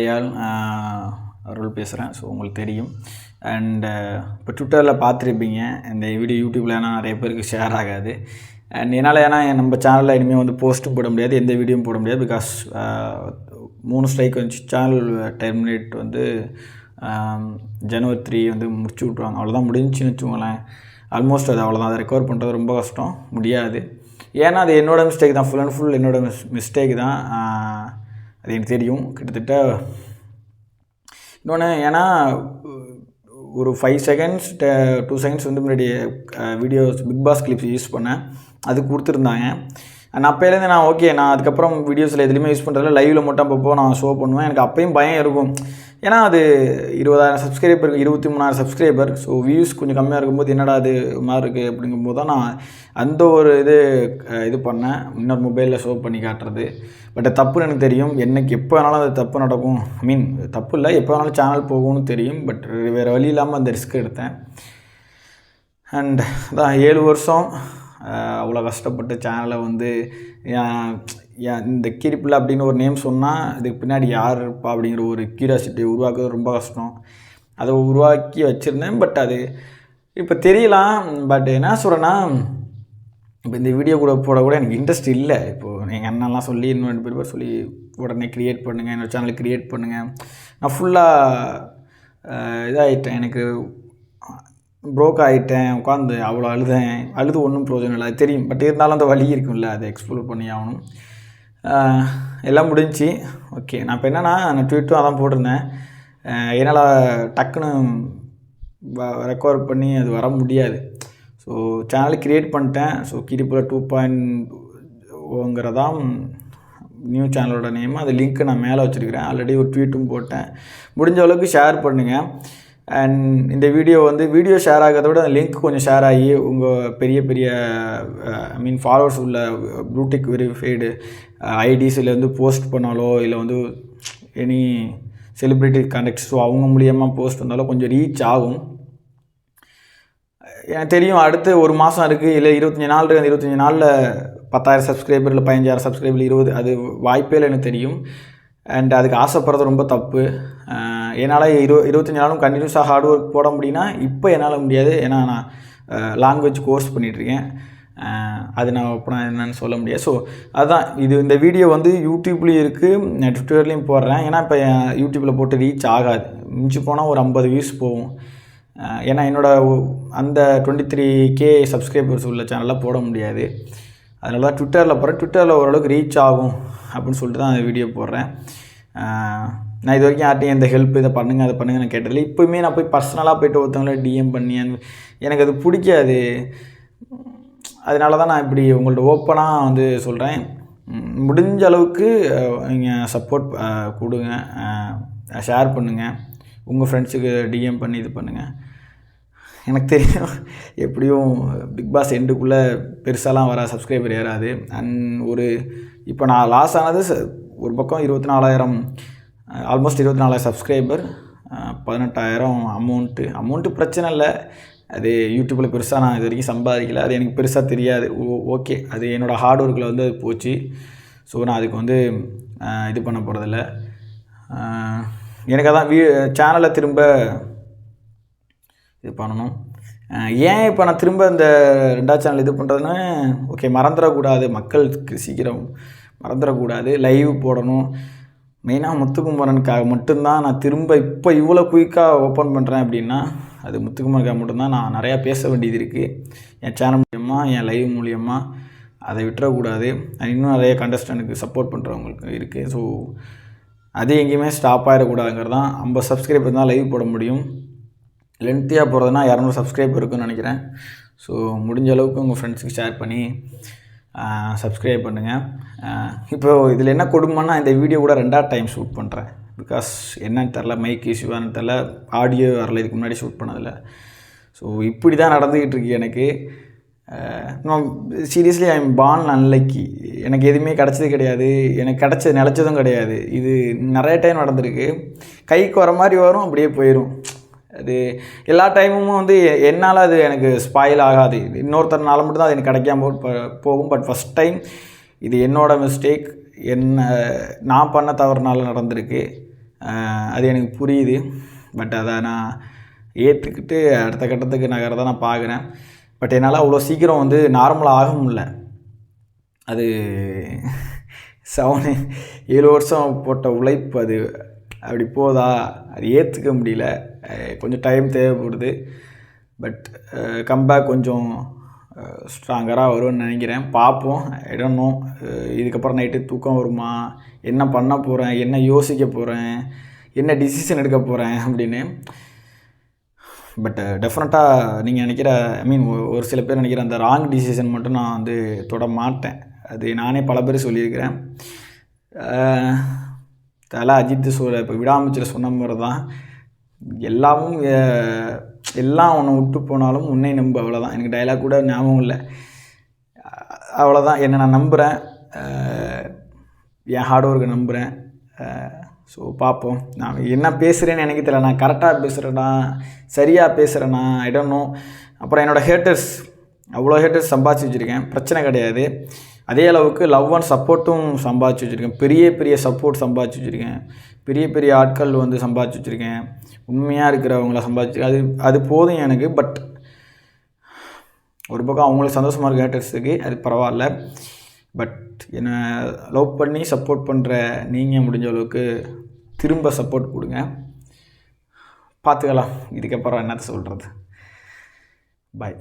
யால் அருள் பேசுகிறேன். ஸோ உங்களுக்கு தெரியும். அண்ட் இப்போ ட்விட்டரில் பார்த்துருப்பீங்க. இந்த வீடியோ யூடியூப்பில் ஏன்னா நிறைய பேருக்கு ஷேர் ஆகாது. அண்ட் என்னால் ஏன்னா நம்ம சேனலில் இனிமேல் வந்து போஸ்ட்டும் போட முடியாது, எந்த வீடியோவும் போட முடியாது. பிகாஸ் 3 ஸ்ட்ரைக் வந்துச்சு. சேனல் டெர்மினேட் வந்து January 3 வந்து முடிச்சு விட்ருவாங்க. அவ்வளோதான் முடிஞ்சுன்னு வச்சுக்கோங்களேன். ஆல்மோஸ்ட் அது அவ்வளோதான். அதை ரெக்கவர் பண்ணுறது ரொம்ப கஷ்டம், முடியாது. ஏன்னா அது என்னோடய மிஸ்டேக் தான், ஃபுல் அண்ட் ஃபுல் என்னோடய மிஸ்டேக் தான். அது எனக்கு தெரியும். கிட்டத்தட்ட இன்னொன்று ஏன்னா ஒரு 5 செகண்ட்ஸ் 2 செகண்ட்ஸ் வந்து முன்னாடி videos big boss clips use பண்ணேன், அது கொடுத்துருந்தாங்க. நான் அப்போலேருந்து நான் ஓகே, நான் அதுக்கப்புறம் வீடியோஸில் எதுலேயுமே யூஸ் பண்ணுறதில்ல, லைவில் மட்டும் அப்பப்போ நான் ஷோ பண்ணுவேன். எனக்கு அப்போயும் பயம் இருக்கும். ஏன்னா அது 20,000 சப்ஸ்கிரைபர், 23,000 சப்ஸ்கிரைபர். ஸோ வியூஸ் கொஞ்சம் கம்மியாக இருக்கும்போது என்னடா அது மாதிரி இருக்குது அப்படிங்கும்போது தான் நான் அந்த ஒரு இது பண்ணேன், இன்னொரு மொபைலில் ஷோ பண்ணி காட்டுறது. பட் தப்புன்னு எனக்கு தெரியும். எனக்கு எப்போ வேணாலும் அது தப்பு நடக்கும். தப்பு இல்லை, எப்போ வேணாலும் சேனல் போகும்னு தெரியும். பட் வேறு வழி இல்லாமல் அந்த ரிஸ்க் எடுத்தேன். அண்ட் அதான் 7 வருஷம் அவ்வளோ கஷ்டப்பட்டு சேனலை வந்து இந்த கிரிப்பில் அப்படின்னு ஒரு நேம் சொன்னால் இதுக்கு பின்னாடி யார் இருப்பா அப்படிங்கிற ஒரு கியூரியாசிட்டி உருவாக்குறது ரொம்ப கஷ்டம். அதை உருவாக்கி வச்சுருந்தேன். பட் அது இப்போ தெரியலாம். பட் என்ன சொல்கிறேன்னா, இப்போ இந்த வீடியோ போட கூட எனக்கு இன்ட்ரெஸ்ட் இல்லை. இப்போது எங்கள் அண்ணன்லாம் சொல்லி இன்னும் 2 பேர் சொல்லி உடனே க்ரியேட் பண்ணுங்கள், என்னோடய சேனலை க்ரியேட் பண்ணுங்கள். நான் ஃபுல்லாக இதாகிட்டேன், எனக்கு ப்ரோக் ஆகிட்டேன். உட்காந்து அவ்வளோ அழுது ஒன்றும் பிரயோஜனம் இல்லை, அது தெரியும். பட் இருந்தாலும் அந்த வலி இருக்கும்ல, அதை எக்ஸ்ப்ளோர் பண்ணி ஆகணும். எல்லாம் முடிஞ்சு ஓகே. நான் இப்போ என்னென்னா, நான் ட்வீட்டும் அதான் போட்டிருந்தேன். என்னால் டக்குன்னு ரெக்கவர் பண்ணி அது வர முடியாது. ஸோ சேனலை க்ரியேட் பண்ணிட்டேன். ஸோ கிரிப்புல 2.0ங்கிறதான் நியூ சேனலோட நேம். அது லிங்க்கு நான் மேலே வச்சுருக்கிறேன். ஆல்ரெடி ஒரு ட்வீட்டும் போட்டேன். முடிஞ்ச அளவுக்கு ஷேர் பண்ணுங்கள். அண்ட் இந்த வீடியோ ஷேர் ஆகிறத விட அந்த லிங்க் கொஞ்சம் ஷேர் ஆகி உங்கள் பெரிய ஃபாலோவர்ஸ் உள்ள ப்ளூடிக் வெரிஃபைடு ஐடிஸில் வந்து போஸ்ட் பண்ணாலோ, இல்லை வந்து எனி செலிப்ரிட்டி கான்டெக்ட்ஸ், ஸோ அவங்க மூலியமாக போஸ்ட் வந்தாலும் கொஞ்சம் ரீச் ஆகும். எனக்கு தெரியும் அடுத்து 1 மாதம் இருக்குது, இல்லை 25 நாள் இருக்குது. அந்த 25 நாளில் 10,000 சப்ஸ்கிரைபர் இல்லை 15,000 சப்ஸ்கிரைபர் 20, அது வாய்ப்பே இல்லை, எனக்கு தெரியும். அண்ட் அதுக்கு ஆசைப்படுறது ரொம்ப தப்பு. என்னால் 25 நாளும் கண்டினியூஸாக ஹார்ட் ஒர்க் போட முடியும்னா இப்போ என்னால் முடியாது. ஏன்னா நான் லாங்குவேஜ் கோர்ஸ் பண்ணிகிட்ருக்கேன். அது நான் அப்புறம் என்னென்னு சொல்ல முடியாது. ஸோ அதுதான் இந்த வீடியோ வந்து யூடியூப்லேயும் இருக்குது, நான் ட்விட்டர்லேயும் போடுறேன். ஏன்னா இப்போ யூடியூப்பில் போட்டு ரீச் ஆகாது, மிஞ்சி போனால் ஒரு 50 வியூஸ் போகும். ஏன்னா அந்த 23K சப்ஸ்கிரைபர்ஸ் உள்ள சேனலில் போட முடியாது. அதனால தான் ட்விட்டரில் போடுறேன். ட்விட்டரில் ஓரளவுக்கு ரீச் ஆகும் அப்படின்னு சொல்லிட்டு தான் அந்த வீடியோ போடுறேன். நான் இது வரைக்கும் யார்ட்டையும் எந்த ஹெல்ப் இதை பண்ணுங்கள் அதை பண்ணுங்கள் நான் கேட்டதில்லை. இப்போயுமே நான் போய் பர்சனலாக போய்ட்டு ஒருத்தவங்கள டிஎம் பண்ணி எனக்கு அது பிடிக்காது. அதனால தான் நான் இப்படி உங்கள்ட்ட ஓப்பனாக வந்து சொல்கிறேன். முடிஞ்ச அளவுக்கு நீங்கள் சப்போர்ட் கொடுங்க, ஷேர் பண்ணுங்கள், உங்கள் ஃப்ரெண்ட்ஸுக்கு டிஎம் பண்ணி இது பண்ணுங்கள். எனக்கு தெரியும் எப்படியும் பிக் பாஸ் எண்டுக்குள்ளே பெருசாலாம் வர சப்ஸ்கிரைபர் ஏறாது. அண்ட் இப்போ நான் லாஸ் ஆனது ஒரு பக்கம் 24,000, ஆல்மோஸ்ட் 24,000 சப்ஸ்கிரைபர், 18,000 அமௌண்ட்டு பிரச்சனை இல்லை. அது யூடியூப்பில் பெருசாக நான் இது வரைக்கும் சம்பாதிக்கல, அது எனக்கு பெருசாக தெரியாது. ஓகே, அது என்னோடய ஹார்ட் ஒர்க்கில் வந்து அது போச்சு. ஸோ நான் அதுக்கு வந்து இது பண்ண போகிறதில்ல. எனக்கு அதான் சேனலை திரும்ப இது பண்ணணும். ஏன் இப்போ நான் திரும்ப இந்த 2வது சேனல் இது பண்ணுறதுன்னு, ஓகே, மறந்துடக்கூடாது, மக்களுக்கு சீக்கிரம் மறந்துடக்கூடாது, லைவ் போடணும். மெயினாக முத்துக்குமரனுக்காக மட்டும்தான் நான் திரும்ப இப்போ இவ்வளோ குயிக்காக ஓப்பன் பண்ணுறேன். அப்படின்னா அது முத்துக்குமரனுக்காக மட்டும்தான். நான் நிறையா பேச வேண்டியது இருக்குது என் சேனல் மூலியமாக, என் லைவ் மூலியமாக. அதை விட்டுறக்கூடாது. இன்னும் நிறைய கண்டஸ்டன்ட்டுக்கு சப்போர்ட் பண்ணுறவங்களுக்கு இருக்குது. ஸோ அது எங்கேயுமே ஸ்டாப் ஆகிடக்கூடாதுங்கிறது தான். 50 சப்ஸ்கிரைபர் தான் லைவ் போட முடியும். லென்த்தியாக போகிறதுனா 200 சப்ஸ்கிரைபர் இருக்குன்னு நினைக்கிறேன். ஸோ முடிஞ்ச அளவுக்கு உங்கள் ஃப்ரெண்ட்ஸுக்கு ஷேர் பண்ணி சப்ஸ்கிரைப் பண்ணுங்கள். இப்போது இதில் என்ன கொடுமைன்னா, இந்த வீடியோ கூட 2வது டைம் ஷூட் பண்ணுறேன். பிகாஸ் என்னன்னு தெரில, மைக் இஷ்யூவானு தெரில, ஆடியோ வரல, இதுக்கு முன்னாடி ஷூட் பண்ணதில்லை. ஸோ இப்படி தான் நடந்துக்கிட்டு இருக்கு எனக்கு. நான் seriously I am born unlucky. எனக்கு எதுவுமே கிடச்சது கிடையாது, எனக்கு நிலச்சதும் கிடையாது. இது நிறைய டைம் நடந்திருக்கு. கைக்கு வர மாதிரி வரும், அப்படியே போயிடும். அது எல்லா டைமும் வந்து என்னால் அது எனக்கு ஸ்பாயில் ஆகாது, இன்னொருத்தர்னால மட்டும்தான் அது எனக்கு கிடைக்காம போகும். பட் ஃபஸ்ட் டைம் இது என்னோடய மிஸ்டேக், நான் பண்ண தவறுனால நடந்திருக்கு. அது எனக்கு புரியுது. பட் அதை நான் ஏற்றுக்கிட்டு அடுத்த கட்டத்துக்கு நகரதை நான் பார்க்குறேன். பட் என்னால் அவ்வளோ சீக்கிரம் வந்து நார்மலாக ஆக முடியல. அது 7 வருஷம் போட்ட உழைப்பு அது அப்படி போதா, அது ஏற்றுக்க முடியல. கொஞ்சம் டைம் தேவைப்படுது. பட் கம்பேக் கொஞ்சம் ஸ்ட்ராங்கராக வரும்னு நினைக்கிறேன். பார்ப்போம். ஐ டோன்ட் நோ இதுக்கப்புறம் நைட்டு தூக்கம் வருமா, என்ன பண்ண போகிறேன், என்ன யோசிக்க போகிறேன், என்ன டிசிஷன் எடுக்க போகிறேன் அப்படின்னு. பட் டெஃபினட்டாக நீங்கள் நினைக்கிற ஒரு சில பேர் நினைக்கிற அந்த ராங் டிசிஷன் மட்டும் நான் வந்து தொட மாட்டேன். அது நானே பல பேர் சொல்லியிருக்கிறேன். தலை அஜித் இப்போ விடாமுச்சில் சொன்ன மாதிரி தான், எல்லாம் ஒன்று விட்டு போனாலும் உன்னை நம்பு, அவ்வளோதான். எனக்கு டைலாக் கூட ஞாபகம் இல்லை. அவ்வளோதான். என்னை நான் நம்புகிறேன், என் ஹார்ட் ஒர்க்கை நம்புகிறேன். ஸோ பார்ப்போம். நான் என்ன பேசுகிறேன்னு எனக்கு தெரியல. நான் கரெக்டாக பேசுகிறேன்னா, சரியாக பேசுகிறேன்னா, ஐ டோன்ட் நோ. அப்புறம் என்னோடய ஹேட்டர்ஸ், அவ்வளோ ஹேட்டர்ஸ் சம்பாதிச்சு வச்சுருக்கேன், பிரச்சனை கிடையாது. அதே அளவுக்கு லவ் அண்ட் சப்போர்ட்டும் சம்பாதிச்சு வச்சுருக்கேன். பெரிய சப்போர்ட் சம்பாதிச்சு வச்சுருக்கேன். பெரிய ஆட்கள் வந்து சம்பாதிச்சு வச்சுருக்கேன். உண்மையாக இருக்கிறவங்கள சம்பாதிச்சு அது போதும் எனக்கு. பட் ஒரு பக்கம் அவங்களுக்கு சந்தோஷமாக இருக்க ஹேட்டர்ஸுக்கு அது பரவாயில்ல. பட் என்னை லவ் பண்ணி சப்போர்ட் பண்ணுற நீங்கள் முடிஞ்ச அளவுக்கு திரும்ப சப்போர்ட் கொடுங்க. பார்த்துக்கலாம் இதுக்கப்புறம் என்னத்தை சொல்கிறது. பாய்.